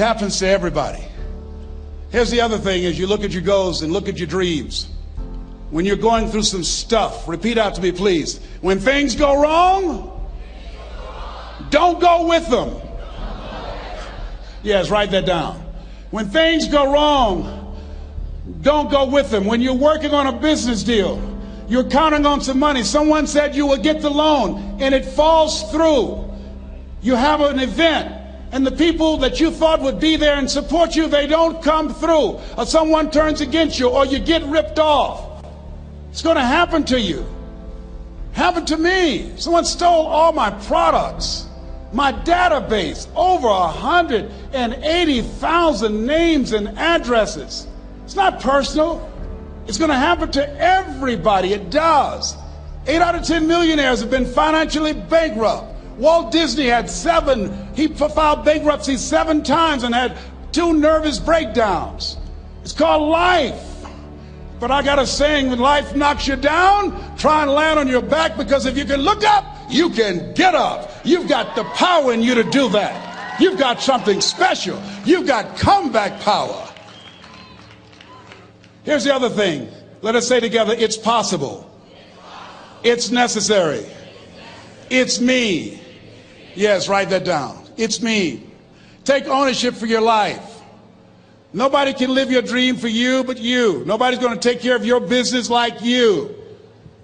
happens to everybody. Here's the other thing: as you look at your goals and look at your dreams, when you're going through some stuff, repeat out to me, please. When things go wrong, don't go with them. Yes, write that down. When things go wrong, don't go with them. When you're working on a business deal, you're counting on some money. Someone said you will get the loan and it falls through. You have an event and the people that you thought would be there and support you, they don't come through. Or someone turns against you, or you get ripped off. It's going to happen to you. Happened to me. Someone stole all my products. My database, over 180,000 names and addresses. It's not personal. It's going to happen to everybody. It does. 8 out of 10 millionaires have been financially bankrupt. Walt Disney had he filed bankruptcy 7 times and had 2 nervous breakdowns. It's called life. But I got a saying: when life knocks you down, try and land on your back, because if you can look up, you can get up. You've got the power in you to do that. You've got something special. You've got comeback power. Here's the other thing. Let us say together, it's possible. It's necessary. It's me. Yes, write that down. It's me. Take ownership for your life. Nobody can live your dream for you but you. Nobody's going to take care of your business like you.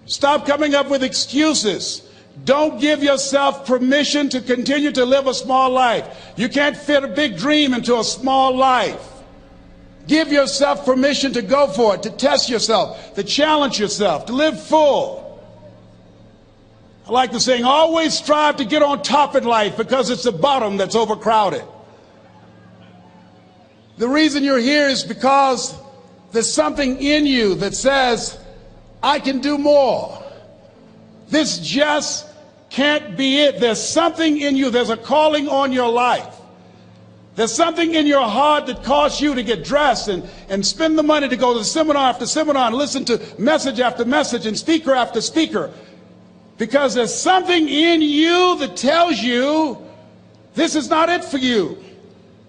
Stop coming up with excuses. Don't give yourself permission to continue to live a small life. You can't fit a big dream into a small life. Give yourself permission to go for it, to test yourself, to challenge yourself, to live full. I like the saying, always strive to get on top in life, because it's the bottom that's overcrowded. The reason you're here is because there's something in you that says, I can do more. This just can't be it. There's something in you. There's a calling on your life. There's something in your heart that caused you to get dressed and spend the money to go to seminar after seminar and listen to message after message and speaker after speaker. Because there's something in you that tells you this is not it for you.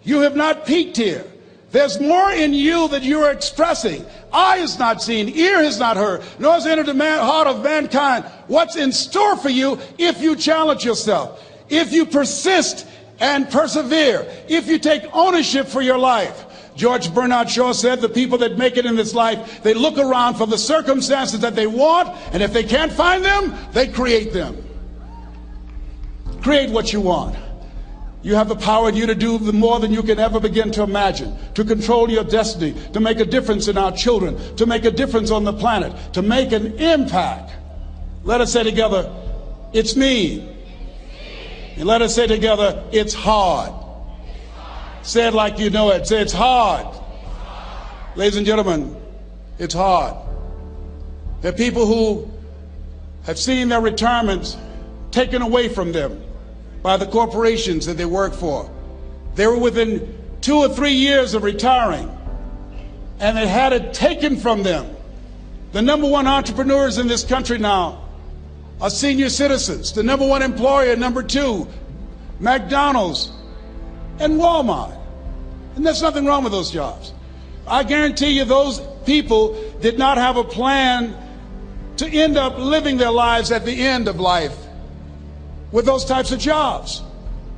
You have not peaked here. There's more in you that you are expressing. Eye has not seen, ear has not heard, nor has entered the heart of mankind what's in store for you if you challenge yourself, if you persist and persevere, if you take ownership for your life. George Bernard Shaw said the people that make it in this life, they look around for the circumstances that they want, and if they can't find them, they create them. Create what you want. You have the power in you to do more than you can ever begin to imagine, to control your destiny, to make a difference in our children, to make a difference on the planet, to make an impact. Let us say together, it's me. And let us say together, it's hard. Say it like you know it. Say, it's hard. Ladies and gentlemen, it's hard. There are people who have seen their retirements taken away from them by the corporations that they work for. They were within 2 or 3 years of retiring, and they had it taken from them. The #1 entrepreneurs in this country now are senior citizens. The #1 employer, #2, McDonald's and Walmart. And there's nothing wrong with those jobs. I guarantee you those people did not have a plan to end up living their lives at the end of life with those types of jobs.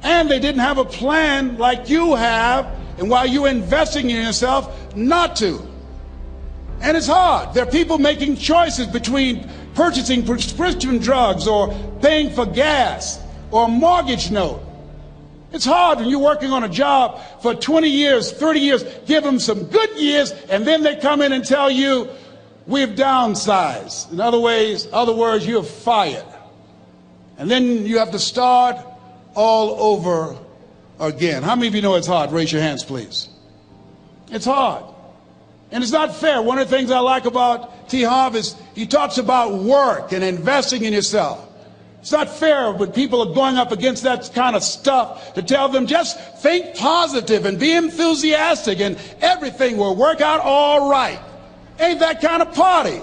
And they didn't have a plan like you have, and while you're investing in yourself, not to. And it's hard. There are people making choices between purchasing prescription drugs or paying for gas or a mortgage note. It's hard when you're working on a job for 20 years, 30 years, give them some good years, and then they come in and tell you, we've downsized. In other words, you're fired. And then you have to start all over again. How many of you know it's hard? Raise your hands, please. It's hard. And it's not fair. One of the things I like about T. Harv is he talks about work and investing in yourself. It's not fair when people are going up against that kind of stuff to tell them just think positive and be enthusiastic and everything will work out all right. Ain't that kind of party.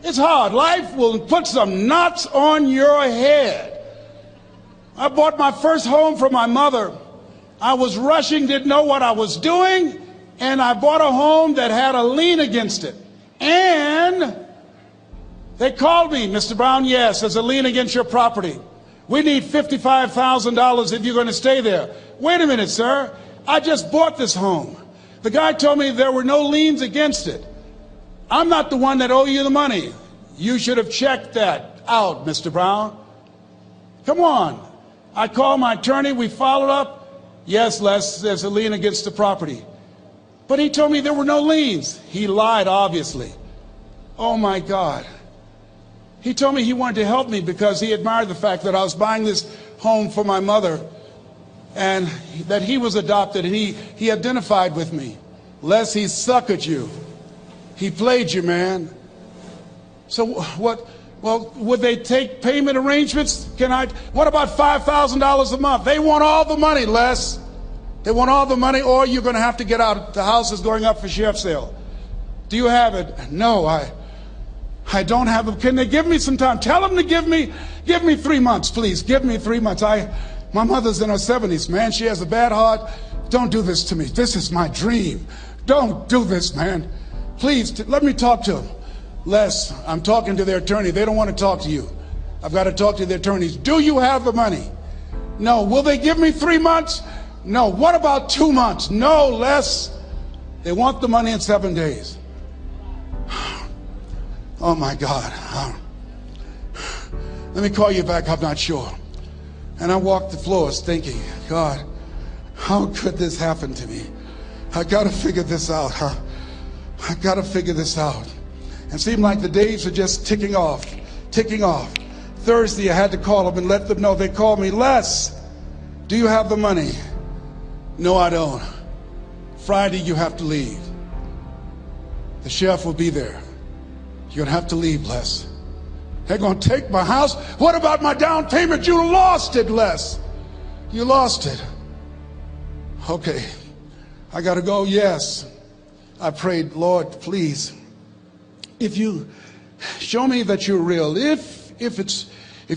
It's hard. Life will put some knots on your head. I bought my first home for my mother I was rushing, didn't know what I was doing, and I bought a home that had a lien against it. And they called me, Mr. Brown, yes, there's a lien against your property. We need $55,000 if you're going to stay there. Wait a minute, sir. I just bought this home. The guy told me there were no liens against it. I'm not the one that owe you the money. You should have checked that out, Mr. Brown. Come on. I called my attorney. We followed up. Yes, Les, there's a lien against the property. But he told me there were no liens. He lied, obviously. Oh, my God. He told me he wanted to help me because he admired the fact that I was buying this home for my mother and that he was adopted, and he identified with me. Les, he suckered you. He played you, man. So what? Well, would they take payment arrangements? What about $5,000 a month? They want all the money, Les. They want all the money, or you're going to have to get out. The house is going up for sheriff's sale. Do you have it? No, I don't have it. Can they give me some time? Tell them to give me 3 months, please. Give me 3 months. My mother's in her 70s, man. She has a bad heart. Don't do this to me. This is my dream. Don't do this, man. Please, let me talk to them. Les, I'm talking to their attorney. They don't want to talk to you. I've got to talk to their attorneys. Do you have the money? No. Will they give me 3 months? No. What about 2 months? No, Les. They want the money in 7 days. Oh, my God. Let me call you back. I'm not sure. And I walked the floors thinking, God, how could this happen to me? I got to figure this out, huh? I got to figure this out. It seemed like the days were just ticking off. Thursday, I had to call them and let them know. They called me, Les, do you have the money? No, I don't. Friday, you have to leave. The sheriff will be there. You're going to have to leave, Les. They're going to take my house. What about my down payment? You lost it, Les. You lost it. Okay. I got to go. Yes. I prayed, Lord, please, if you show me that you're real, if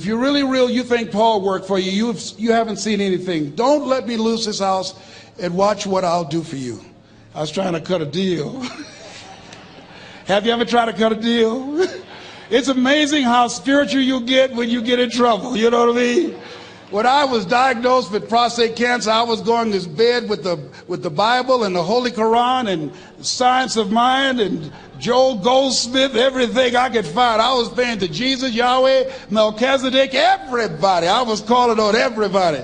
you're really real, you think Paul worked for you, you haven't seen anything. Don't let me lose this house and watch what I'll do for you. I was trying to cut a deal. Have you ever tried to cut a deal? It's amazing how spiritual you get when you get in trouble. You know what I mean? When I was diagnosed with prostate cancer, I was going to bed with the Bible and the Holy Quran and Science of Mind and Joel Goldsmith, everything I could find. I was praying to Jesus, Yahweh, Melchizedek, everybody. I was calling on everybody.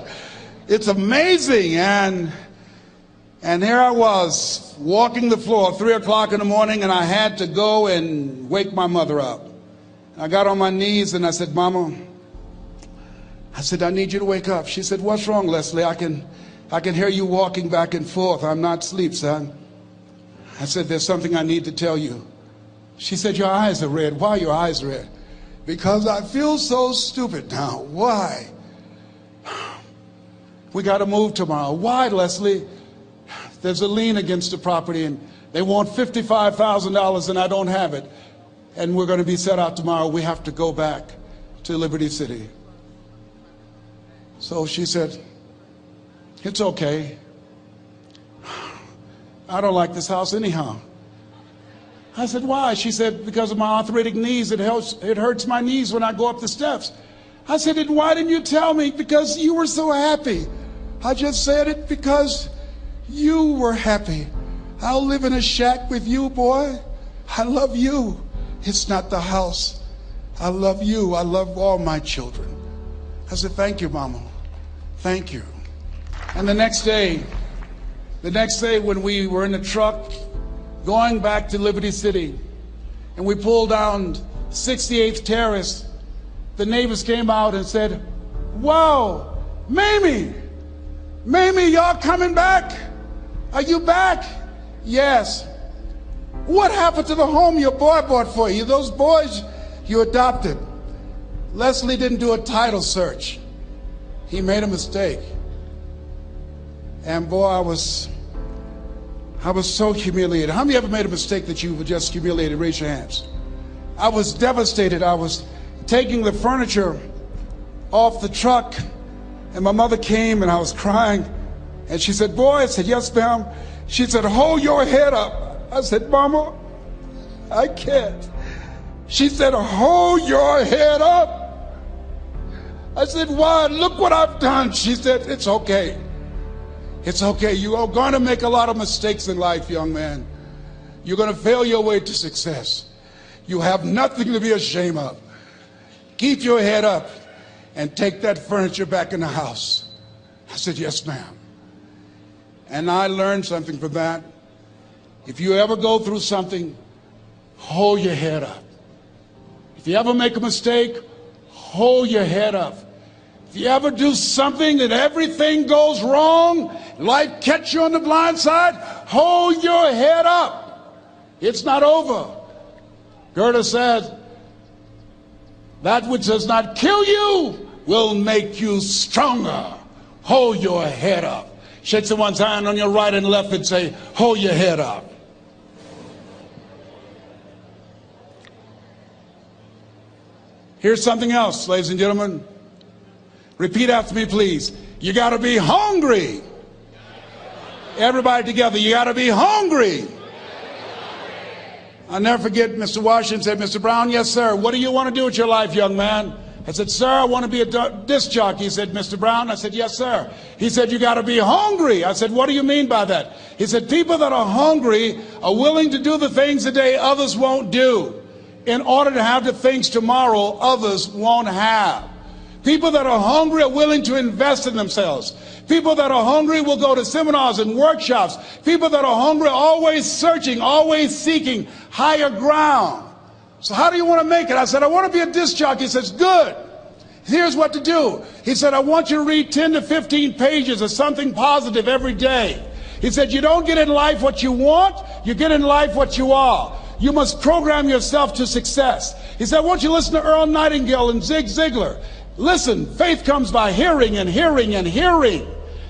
It's amazing. And here I was walking the floor 3 o'clock in the morning, and I had to go and wake my mother up. I got on my knees and I said, Mama, I said, I need you to wake up. She said, what's wrong, Leslie? I can hear you walking back and forth. I'm not asleep, son. I said, there's something I need to tell you. She said, your eyes are red. Why are your eyes red? Because I feel so stupid now. Why? We got to move tomorrow. Why, Leslie? There's a lien against the property and they want $55,000 and I don't have it. And we're going to be set out tomorrow. We have to go back to Liberty City. So she said, it's okay. I don't like this house anyhow. I said, why? She said, because of my arthritic knees, it hurts my knees when I go up the steps. I said, and why didn't you tell me? Because you were so happy. I just said it because you were happy. I'll live in a shack with you, boy. I love you. It's not the house. I love you. I love all my children. I said, thank you, Mama. Thank you. And the next day when we were in the truck going back to Liberty City and we pulled down 68th Terrace, the neighbors came out and said, wow, Mamie, y'all coming back? Are you back? Yes. What happened to the home your boy bought for you? Those boys you adopted. Leslie didn't do a title search. He made a mistake. And boy, I was so humiliated. How many ever made a mistake that you were just humiliated? Raise your hands. I was devastated. I was taking the furniture off the truck and my mother came and I was crying And she said, boy, I said, yes, ma'am. She said, hold your head up. I said, Mama, I can't. She said, hold your head up. I said, why? Look what I've done. She said, it's okay. It's okay. You are going to make a lot of mistakes in life, young man. You're going to fail your way to success. You have nothing to be ashamed of. Keep your head up and take that furniture back in the house. I said, yes, ma'am. And I learned something from that. If you ever go through something, hold your head up. If you ever make a mistake, hold your head up. If you ever do something and everything goes wrong, life catch you on the blind side, hold your head up. It's not over. Goethe said, that which does not kill you will make you stronger. Hold your head up. Shake someone's hand on your right and left and say, hold your head up. Here's something else, ladies and gentlemen. Repeat after me, please. You got to be hungry. Everybody together, you got to be hungry. I'll never forget Mr. Washington said, Mr. Brown, yes, sir. What do you want to do with your life, young man? I said, sir, I want to be a disc jockey. He said, Mr. Brown? I said, yes, sir. He said, you got to be hungry. I said, what do you mean by that? He said, people that are hungry are willing to do the things today others won't do in order to have the things tomorrow others won't have. People that are hungry are willing to invest in themselves. People that are hungry will go to seminars and workshops. People that are hungry are always searching, always seeking higher ground. So how do you want to make it? I said, I want to be a disc jockey. He says, good. Here's what to do. He said, I want you to read 10 to 15 pages of something positive every day. He said, you don't get in life what you want, you get in life what you are. You must program yourself to success. He said, I want you to listen to Earl Nightingale and Zig Ziglar. Listen, faith comes by hearing and hearing and hearing.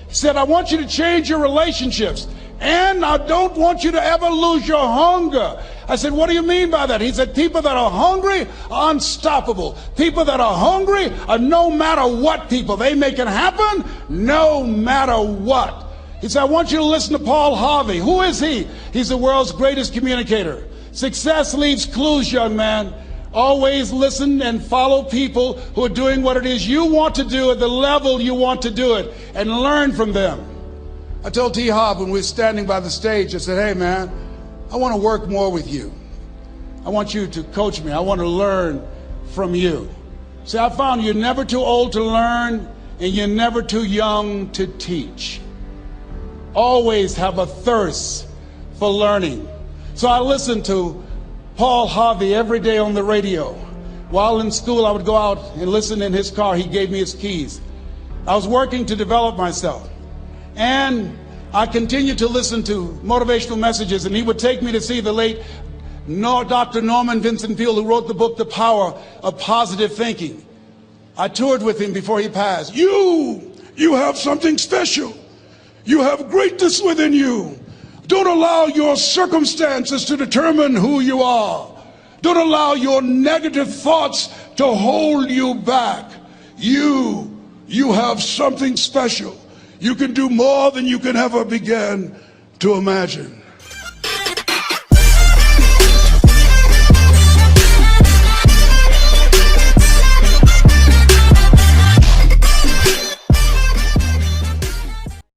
He said, I want you to change your relationships. And I don't want you to ever lose your hunger. I said, what do you mean by that? He said, people that are hungry are unstoppable. People that are hungry are no matter what people. They make it happen no matter what. He said, I want you to listen to Paul Harvey. Who is he? He's the world's greatest communicator. Success leaves clues, young man. Always listen and follow people who are doing what it is you want to do at the level you want to do it, and learn from them. I told T. Hobb when we were standing by the stage, I said, hey man, I want to work more with you. I want you to coach me. I want to learn from you. See, I found you're never too old to learn and you're never too young to teach. Always have a thirst for learning. So I listened to Paul Harvey every day on the radio. While in school, I would go out and listen in his car. He gave me his keys. I was working to develop myself. And I continued to listen to motivational messages, and he would take me to see the late Dr. Norman Vincent Peale, who wrote the book, The Power of Positive Thinking. I toured with him before he passed. You have something special. You have greatness within you. Don't allow your circumstances to determine who you are. Don't allow your negative thoughts to hold you back. You have something special. You can do more than you can ever begin to imagine.